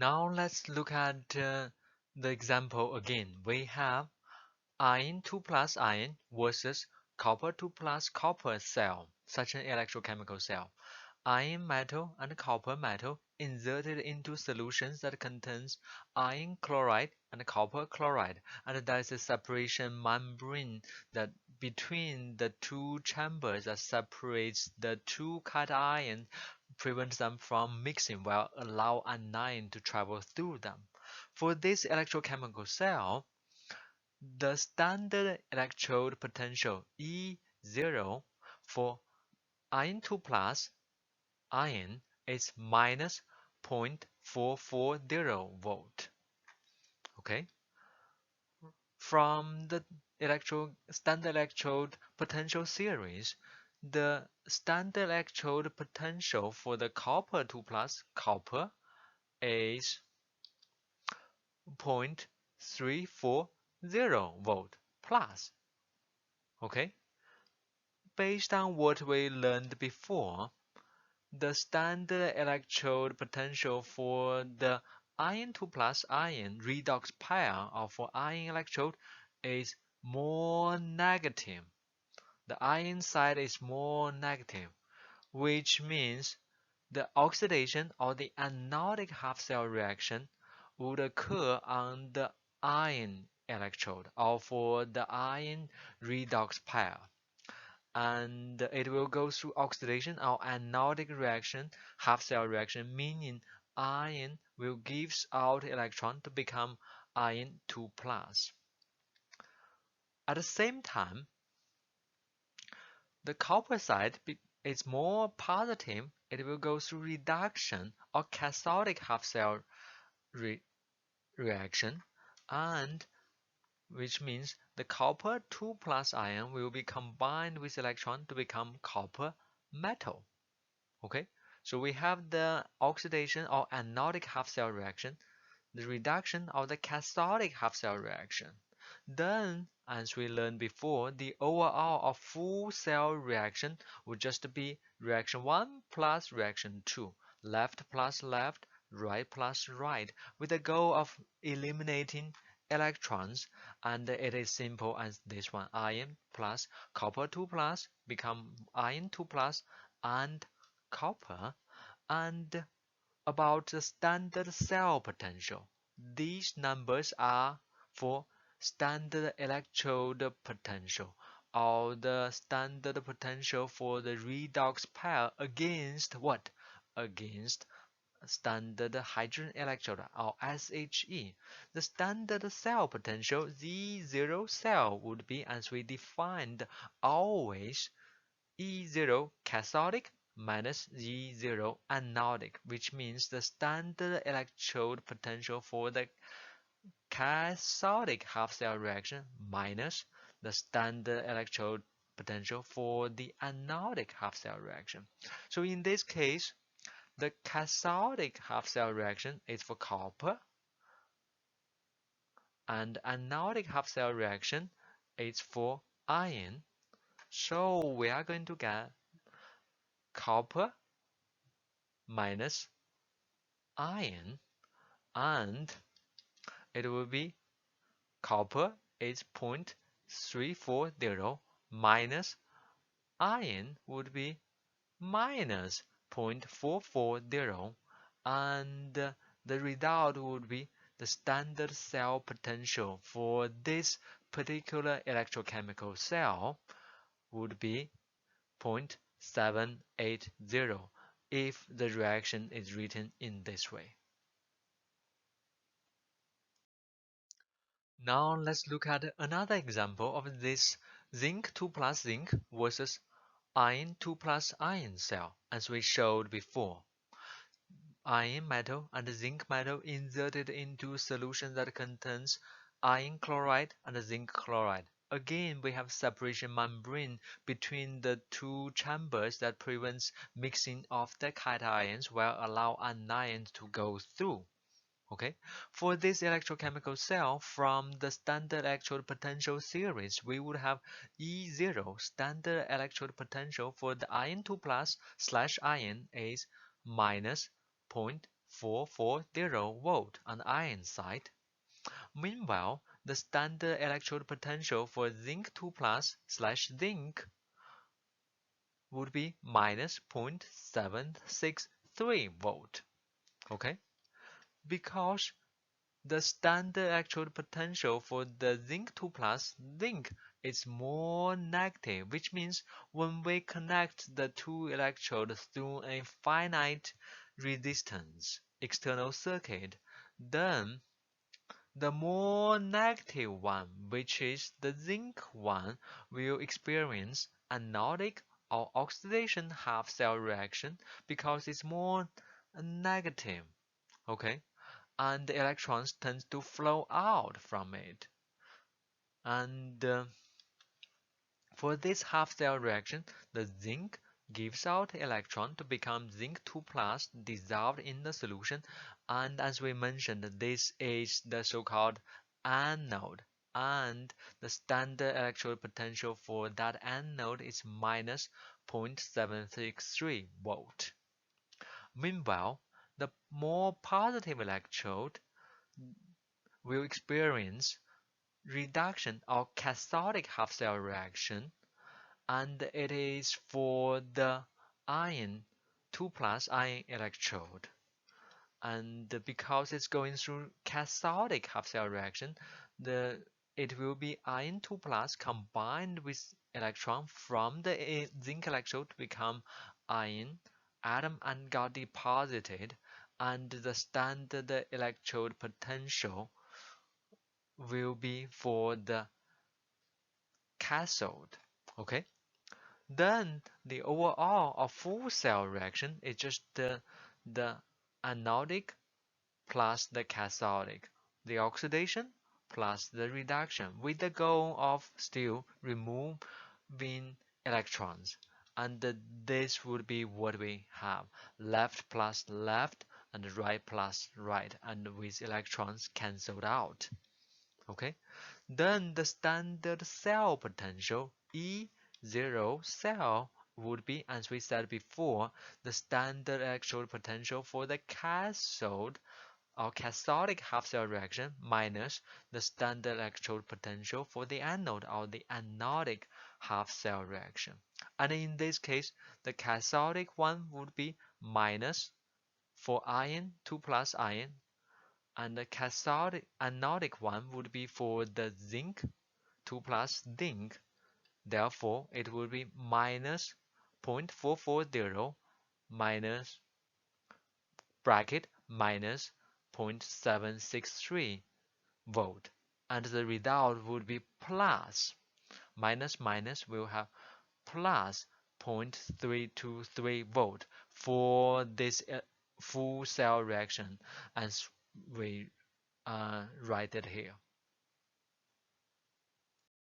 Now let's look at the example again. We have iron 2 plus iron versus copper 2 plus copper cell, such an electrochemical cell. Iron metal and copper metal inserted into solutions that contains iron chloride and copper chloride, and there is a separation membrane that between the two chambers that separates the two cations, prevents them from mixing while allow anion to travel through them. For this electrochemical cell, the standard electrode potential E0 for iron 2 plus iron is minus 0.440 volt. Okay, from the standard electrode potential series, the standard electrode potential for the copper 2 plus copper is 0.340 volt plus. Okay, based on what we learned before, the standard electrode potential for the iron 2 plus iron redox pair of for iron electrode is more negative. The iron side is more negative, which means the oxidation or the anodic half-cell reaction would occur on the iron electrode or for the iron redox pair, and it will go through oxidation or anodic reaction, half-cell reaction, meaning iron will give out electron to become iron 2 plus. At the same time, the copper side is more positive. It will go through reduction or cathodic half-cell reaction, and which means the copper 2 plus ion will be combined with electron to become copper metal. Okay, so we have the oxidation or anodic half-cell reaction, the reduction of the cathodic half-cell reaction. Then, as we learned before, the overall of full cell reaction would just be reaction 1 plus reaction 2, left plus left, right plus right, with the goal of eliminating electrons, and it is simple as this one. Iron plus copper 2 plus become iron 2 plus and copper. And about the standard cell potential, these numbers are for standard electrode potential, or the standard potential for the redox pair against what? Against standard hydrogen electrode, or SHE. The standard cell potential Z0 cell would be, as we defined, always E0 cathodic minus E0 anodic, which means the standard electrode potential for the cathodic half-cell reaction minus the standard electrode potential for the anodic half-cell reaction. So in this case, the cathodic half-cell reaction is for copper, and anodic half-cell reaction is for iron. So we are going to get copper minus iron, and it will be copper is 0.340 minus iron would be minus 0.440, and the result would be the standard cell potential for this particular electrochemical cell would be 0.780 if the reaction is written in this way. Now let's look at another example of this zinc 2 plus zinc versus iron 2 plus iron cell, as we showed before. Iron metal and zinc metal inserted into solution that contains iron chloride and zinc chloride. Again, we have separation membrane between the two chambers that prevents mixing of the cations while allow anions to go through. Okay, for this electrochemical cell, from the standard electrode potential series, we would have E0 standard electrode potential for the iron 2 plus slash iron is minus 0.440 volt on the iron side. Meanwhile, the standard electrode potential for zinc 2+/zinc would be minus 0.763 volt. Okay? Because the standard electrode potential for the zinc 2+zinc is more negative, which means when we connect the two electrodes through a finite resistance external circuit, then the more negative one, which is the zinc one, will experience anodic or oxidation half-cell reaction because it's more negative. Okay? And the electrons tend to flow out from it. And for this half-cell reaction, the zinc gives out electron to become zinc 2+ dissolved in the solution. And as we mentioned, this is the so-called anode. And the standard electrode potential for that anode is minus 0.763 volt. Meanwhile, the more positive electrode will experience reduction or cathodic half-cell reaction, and it is for the iron 2+ iron electrode. And because it's going through cathodic half-cell reaction, it will be iron 2+ combined with electron from the zinc electrode to become iron atom and got deposited, and the standard electrode potential will be for the cathode. Okay, then the overall or full cell reaction is just the anodic plus the cathodic, the oxidation plus the reduction, with the goal of still removing electrons. And this would be what we have: left plus left and right plus right, and with electrons cancelled out. Okay, then the standard cell potential E0 cell would be, as we said before, the standard electrode potential for the cathode or cathodic half-cell reaction minus the standard electrode potential for the anode or the anodic half-cell reaction. And in this case, the cathodic one would be minus for iron 2+ iron, and the cathodic anodic one would be for the zinc 2+ zinc. Therefore, it would be minus 0.440 minus bracket minus 0.763 volt, and the result would be plus. Minus minus will have plus 0.323 volt for this full cell reaction, as we write it here.